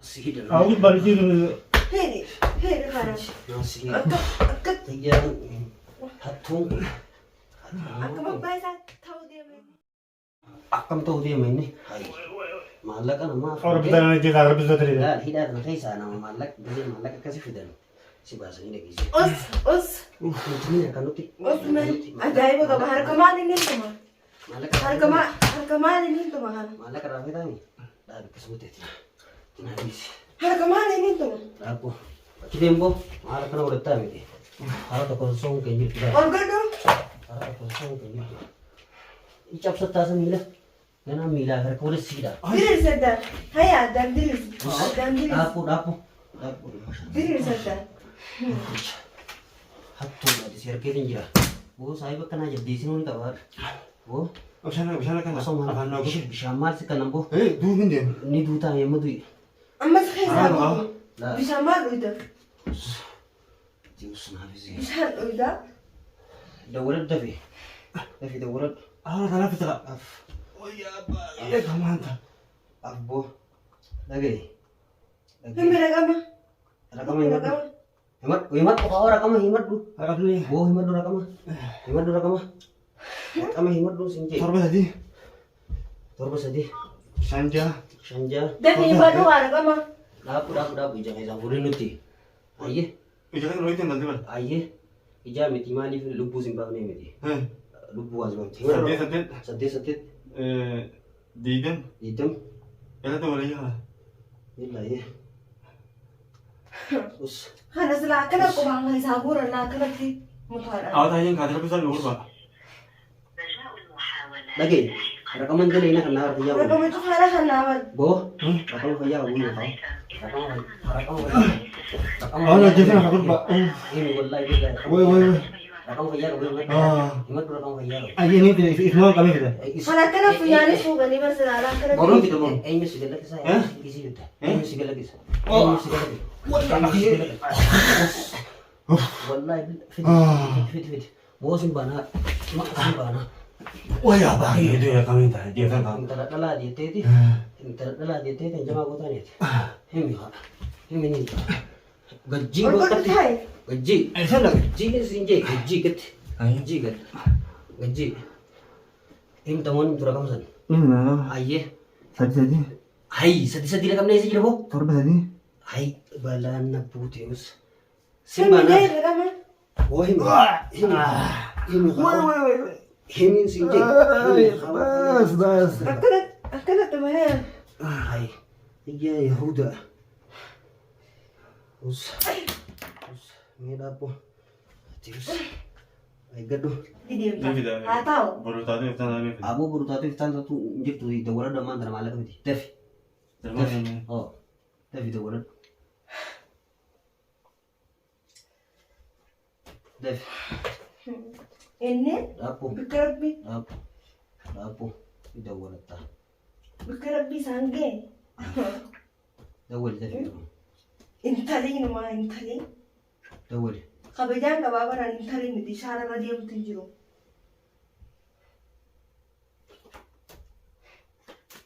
سيدنا أعود برجيل هيري خلاص ناسي أكد يا هاتون أكمل بايسا تودي من أكم تودي مني هاي مالك أنا ما أو ربنا نجي على ربنا تريد لا هيدا أنا كيس أنا مالك بدي مالك كذا في دم سباسة هنا كيس أس ممكن كانوتي أس من أجايب كم هركمان إني تما مالك هركمان إني تما مالك رافي تاني لا بكسبتي ناديس هركمان إني تما aku kidembo mara kana urata miti ara to konsong ke nyit da أرجعنا ara to konsong ke nyit ichap satta sa mila yana mila har kore sida دير سدا هيا دم دير دم دير dapu دير سدا hatto di siar ke dinjira wo sai ba kana jadi sinu ni kabar wo بشانا كان asong أفهم man نقول bishamal se kanambo إيه دو من دين ni duta yemadu أما سخيزة la بيشمال ويدا jius na bizi بيشان ويدا dawrat dafi dawrat أنا في ترى af ويا با إيه كمان أنت af bo lagi هم رقمة rakama himat ko ka rakama himat du أعرف لي bo himat du rakama himat du sinje تربة هذه torba sadi شانجا shanja ده في بدو رقمة dapu ija bulinuti ayye إذا كان رويتين نزل ayye ija miti mali fi lubu simbang ne miti إيه lubu azbang سديت sadde ديدن item إلا ده ولا يلا illa ye us أنا سلا كنا كمان هيسابور أنا كنا في مطار أو تايين كاتر بس الأول بقى lagi rakaman dali na kana ya رقمة تو خلا خناول bo rakama kaya wi rakama أنا جيتنا هقول بقى ini wallahi billahi وي rakama kaya wi himat du rakama kaya أيه نيجي في اسمه كم كده أنا كنا في يعني سوق اللي بس أنا كنا Baru kita bang. ini segala kisah Eh? isi udah Eh? ini segala kisah Oh. ini segala kisah wallahi fit wo simbana mak simbana ويا باقي itu ya kami tadi dia kan kamu intara dala dia tete jama ko tani hemi ni gaji ko أرجع tati تاي gaji ऐसा लग gaji ke sinje gaji ket gaji ket gaji him tamon tura kam san ini aye tadi hai sadi rakam ne siji bo تربة هذه hai balana puteus سمي simbana ده رقمة oh hemi وي hemi sinje بس أكلت تمام hai iya yahuda us mira po tius ay gado دي دي ده كده. هاتاو baru tadi kita nanya abu baru tadi stand tu injek tu di dawara daman dalam malam itu devi terima kasih oh devi dawara devi إني dapu بكربي di dawara ta بكربي سانجي dawari devi إنتالين ما إنتالين dawari قبيجان كبابا ران إنتالين بدي شارع رديم تنجرو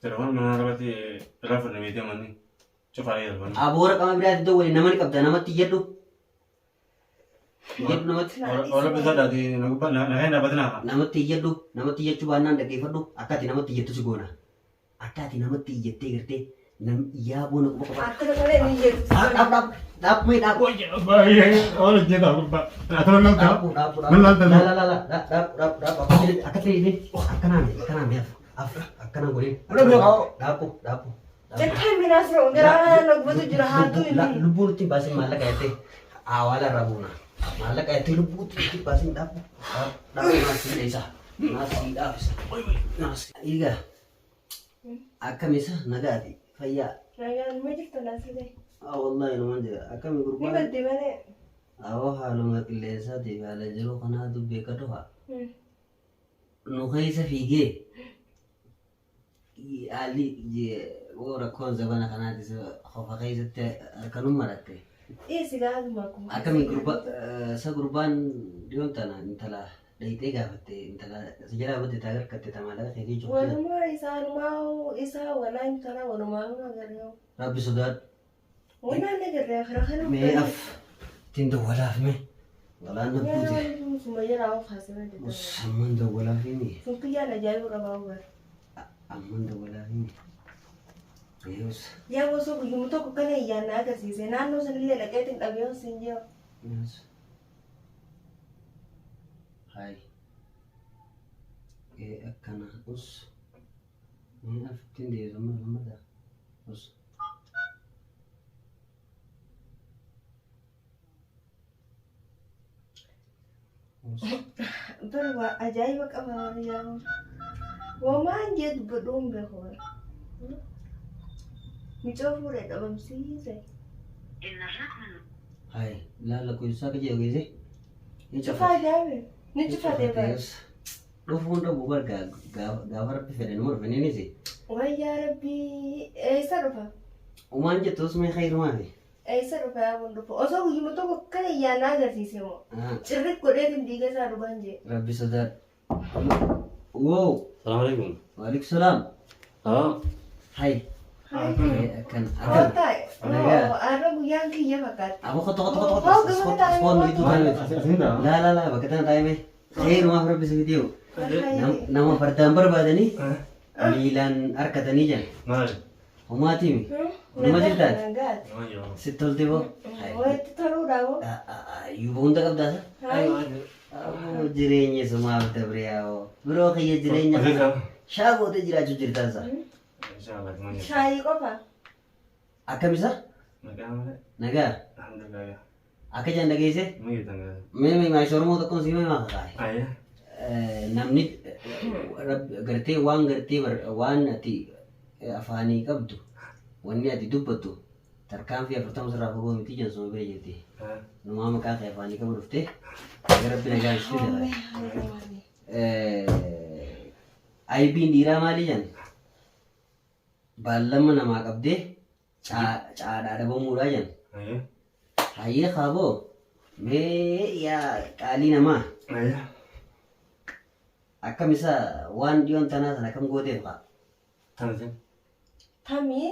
telepon mana berarti telepon ini dia mana coba lihat telepon abu orang kami berada dawari nama ni kapten nama tiga tu tiga nama orang bisa dari nak dapat nak nama tiga coba nanda kefa tu akati nama tiga tu segona akati nama tiga tegerte nam iya bono ko ko أكلت ولا نيجي dap mai dap oh ya bahaya orang dia tahu pak atau nanti dap akati ini akana me akana gori dap جتهم من أسرع وقرا نقبض جرحاتو إني lubur ti basin malak ayte awala rabuna malak ayte lubur ti basin dap nasi desa nasi iga akamisa nagati faya رجال ما جبت ناس ده والله انا ما ادري akami gurban يبدي مني awo halunga kilesa ti bala jero kana du bekatoha no kaisa fige ali je ora konza bana kana disa khofa kaisa te kanum maratte إيه سيجاد ماكو akami gurban dion tana intala daite gafatte intala sejara bote tagar katte tamala khiri ولا chukte ما إسا ولا إمتنا ولا ما هو غيره rabbi sudat Wana nagarra khara Mee af tinda walaaf mee. Walaan na buute. Wana sumayya rawo khasana de. Amman da walaaf inni. Sunkiya na jayu rabaw gar. Amman da walaaf inni. Meeyus. Ya waso yumuto ko kana yana ga sise nanu sanille la kaitin dabiyo sinje. Meeyus. Hai. Akkana us. Mee af tinde lama da. Us. Barwa ajaiba kamar yawo. Wa ma anje budum be ho. Mi chofure da bam sise. Hai. Lala ko isa ka je gese. Chufa jabe. Ni chufa de ba. Dhufuun dhabu barga gaafa rabbi fedhe nama dhufe ni nisi. Wa ya rabbi eessa dhufa? Umaan jettus mee khayrumaa fi. Eessa dhufa yaa bun dhufa? Osoo yumuto ko kana yana agarsiise moo? Cirri godheetiin dhiiga isaa dhugan jee. Rabbi sodaadhu. Wow. Assalamualaikum. Waalaikum salaam. Hai. Kan Kotai. Ada guyaan kiyya fakkaata. Aku koto spon itu kan. La bakka tana taa'ime. Khayrumaa fi rabbi sibiitiyo. Nama fardaan barbaadanii miilaan harkatanii jiran. Maal? Homaatiimi. Nama jirtaati. Nagaati. Sitti tolte boo. Walitti taruudha moo? Yuuba hunda qabdaasa. Jireenya sumaa bita biriyaa'oo. Biroo kiyya jireenya shaagootee jiraachuu jirtaasa. Shaayii qofa. Akkamisa? Nagaa. Alhamdulillah. Akka jaan dhageesse? Mee maayisa Oromoo tokkoon si mee maa kakaa'e? Namni gartee waan ati afaanii qabdu wanni ati dubbattu tarkaanfii 40 sirraa fagoo miti jansuma bira jirti. Numaa maqaa kee afaanii qabu dhuftee gara rabbi nagaa ishee jedha. Aybiin dhiiraa maali jan? Baallama namaa qabdee caadhaa dhabamuudhaa jan. Hayyee kaaboo mee yaa qaalii namaa. Akkamisa waan dhiyoon tanaa sana kam gooteef kaa? Tanasin. Tamii?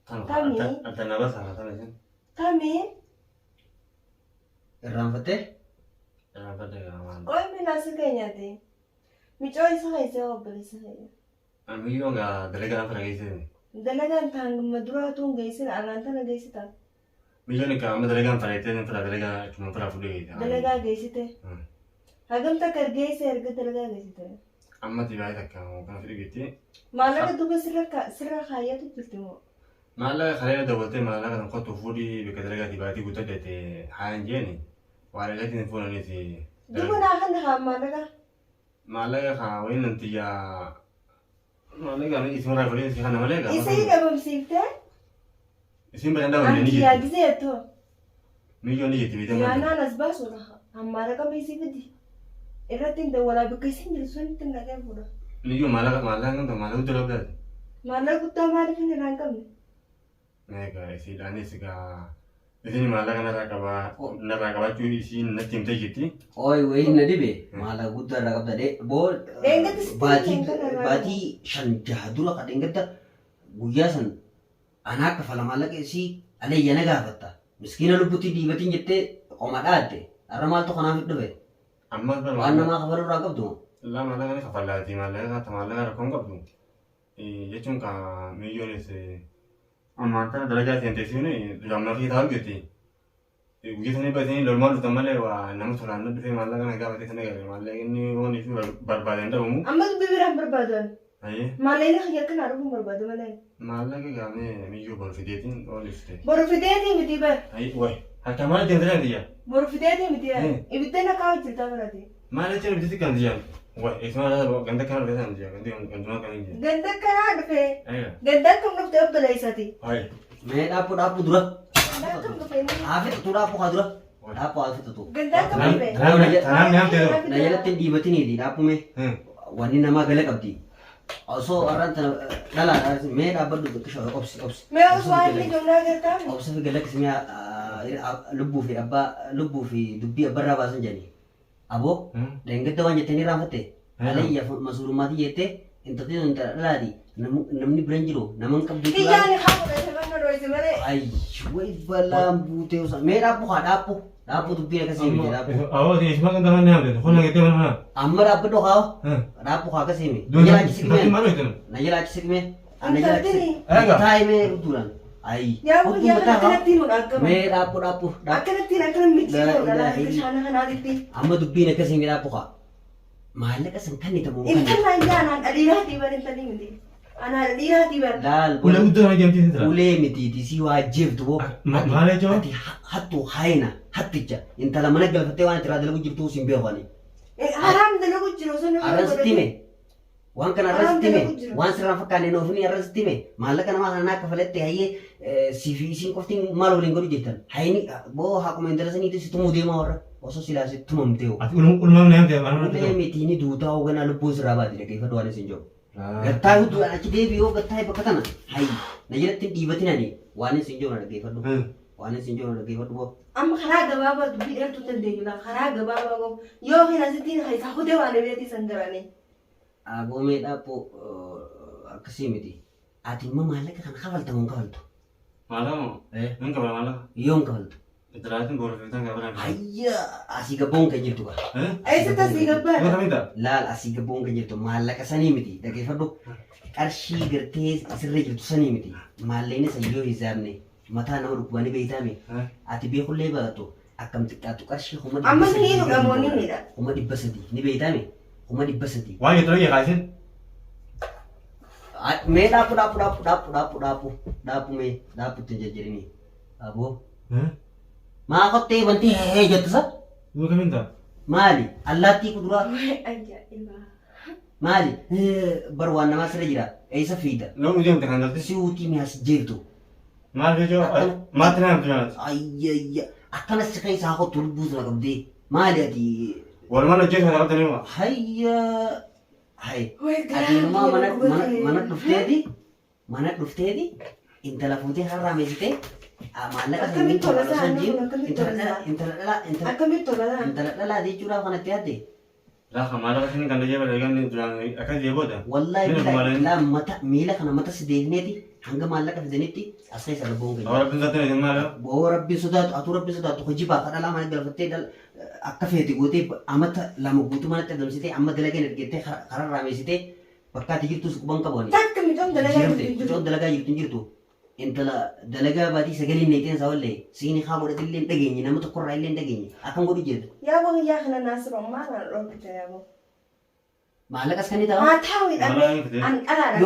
Tanaba sana tanasin. Tamii? Irraanfattee? Irraanfattee gaamaan. Qoy minaasi keenyaati. Micoo isa haisee obboleessa keenya. Amiyyoon gaa dalagaa fara geessine. Dalagaan taanguma duraatuun geessin alaan tana geessita. Miyyoon gaa amma dalagaan fara geessine fara dalagaa cuma fara fuudhee geessine. Dalagaa geessite. Hagam takka ergeesse erga dalagaa geessite. Amma tibaayee takka kan fidhi geetti. Maallaqa duuba sirra kaayyatu jirti moo? Maallaqa kalee dabalatee maallaqa kan qottu fuudhii bakka dalagaa tibaayee guuttadhate haan jeeni waan irratti fuudhaniiti. Duuba naa kan haa maallaqa? Maallaqa haa wayin nanti yaa maallaqa isin irraa fuudhee isin kana malee gaa. Isii dhabamsiiftee? Isin bayan dhaabamne ni Anti yaa gizeetoo? Miyyoon ni jetti bitamee. Yaanaan as baasuudha. Maallaqa meesii fidi. Irratti hin dawwalaa bakka isin jirtu sun ittiin dhaqee fuudha. Miyyoon maallaqa kan maallaqa guddaa qabdaati. Maallaqa guddaa maaliif hin irraa hin qabne? Egaa isiidhaanis egaa isin maallaqa narraa qabaachuu isiin natti himtee jirti. Ooyi wayii na dhibe maallaqa guddaa irraa qabda baatii 5-6 dura ka dheengadda guyyaa san anaa akka fala maallaqa isii alayya na gaafatta. Miskiina lubbutti diibatiin jettee qoma dhaatte. Har'a maaltu kanaaf hin dhufe? Ammas bara Waan namaa kafalu irraa qabdu. Laa maallaqa ni kafallaati maallaqa rakkoon qabdu. Jechuun ka miyyoonis ammaan tana dalagaa seentee siin lammaa fi taa'u jirti. Guyyaa sanii baasanii lolmaan dhuftan malee waa nama tolaan dhufee maallaqa na gaafatee sana gaafate maallaqa inni waan isin barbaadan dhabamu. Amma dubbii biraan barbaadan. Ayyee. Maallaqni xiyyaa kanaa dhufuun barbaadu malee. Maallaqa gaamee miyyoo borfideetiin oolifte. Borfideetii miti bar. Ayi wayi harka maal deemte kan tiyya. Borfideetii miti bar. Ibidda na kaa'u jirtaa birati. Maal jechuun ibiddi kan tiyya. Wayi ismaa ganda kana dhufee san tiyya gandumaa kan hin jiru. Ganda kanaa dhufee. Ayya. Ganda akkam dhuftee obboleessati. Ayi. Mee dhaabbu dura. Ganda akkam dhufee. Haafetu dhaabbu haa dura. Dhaabbu haafetu. Ganda akkam dhufee. Tanaan nyaamte yoo. Na jalatti hin dhiibatiniiti dhaabbu mee. Wanni namaa gala qabdi. Osoo arranta dhalaa mee dhaabbadhu biqilaa obsi. Mee osoo waan inni jumlaa gartaa. Obsa fi galakkis mee lubbuu fi dubbii abbarraa baasan jedhani. Aboo dheengadda waan jettanii raanfatte alayya masuulummaati jettee Intalli intala dhalaati namni biraan jiru naman qabdu Kiyyaan hafuudha shamarran roise malee. ay way balaan buutee usa mee dhaabbu dubbiin akkasii miti dhaabbu Awwa si isma kan tahan nyamde. Kon lagi teman mana? amma dhaabbu dhokaaw dhaabbu haa akkasii miti Dua na jam. jalaa Mana itu? chisigmee Ang tartini. taa'imee duran ay Yaa akkanatti nu dhagama. mee dhaabbu Akkanatti akkanatti miidhagina dhala shaana kanaatitti. amma dubbiin akkasii miti dhaabbu haa maallaqa san kan itamu Intallaan jaanaan dhaliiraatii bar intalli miti. Anaa dhaliiraatii bar. laal Ulah udah lagi jam sini. ulee mitiiti si waajjirtu boo Mana itu? ati hattu haayina hatticha intala mana galfattee waan itti dalagu jirtu sin beekani Haraam dalagu jiru sun. arrastime waan kana arrastime waan sirraan fakkaanne noofni arrastime maallaqa namaa kana akka falatti hayyee sifi isin qoftiin maal waliin godhu jettan hayni boo haakuma intala saniitu si tumuu deemaa warra osoo silaa si tumamtee Ati ulma nyamde mana ulee itu? mitiini duutaa hoogganaa lubbuun sirraa baati dhaggeeffadhu waan isin jiru gattaa hudduu achi deebi'oo gattaa bakka tana hayi na jalatti dhiibatinani waan isin jiru na dhaggeeffadhu waan isin jiru na dhaggeeffadhu boo Amma karaa gabaabaa dubbii dheertuu dandeenya karaa gabaabaa qabu yoo hin asittiin haisaa hudee waan beektii san garanii. aboomee dhaabbo akkasii miti ati immoo maallaqa kana kafaltamu hin kafaltu Malam. Enggak pernah malam. yoom kafaltu Iteratin baru kita enggak pernah. hayya asii gabboon kan jirtu gaa Eessatti asii gabbaa? Enggak minta. laal asii gabboon kan jirtu maallaqa sanii miti dhaggeeffadhu qarshii gartee asirra jirtu sanii miti maalleen isa yoo hisaabne mataa nama dhukkubanii beeytaame ati beekullee baatu akkam xiqqaatu qarshii Amma ni nu gamoonni miidha. 300 ni beeytaame 300 Wah, itu lagi kasih. mee dhaapu mee dhaaputti jajjarinii aboo maa kottee wanti hee jettu sa Enggak minta. maali allaattii kuduraa Ajaa'iba. maali bar waan namaa sirra jira eessa fiida Lo udah tekan tadi. si'uutii mi'as jirtu Mal itu, mati nanti jangan. ayyayya akkanas si keessaa kottu lubbuu sana qabdee maali ati Walau mana jadi saya tadi mah. hayya hay Wai ati inumaa garaa mana dhufteeti intala fuutee har'aa meessitee maallaqa Akkamitti tola isaa? Akkamitti tola isaa? Akkamitti tola isaa? intala dhalaa jechuudhaaf kanatti yaadde Lah kemarin kesini kan dia pada kan bilang akan dia buat. wallahi Ini billahi kemarin. la mata miila kana mata si deebineeti hanga maallaqa fidanitti as keessa rabboon keenya Orang pintar yang mana? boo rabbi sodaatu atu rabbi sodaatu hojibaa kadha lama galfattee akka feete gootee amata lama guutuu manatti adamsitee amma dalagaan ergettee karaa raameessitee bakka ati jirtus quban qabani Takka miidhaan dalagaa jirti jirtu. ijoon dalagaa jirtu hin jirtu intala dalagaa baatii sagalee neeteen isaa wallee siini haa godhatillee hin dhageenye nama tokkorraa illee hin dhageenye akkam godhu jedhu Yaa boo yaa kana naasiroo maal dhoofite yaa boo. maallaqas kan ni ta'a Haa taa'u hidhamee an dhalaadha.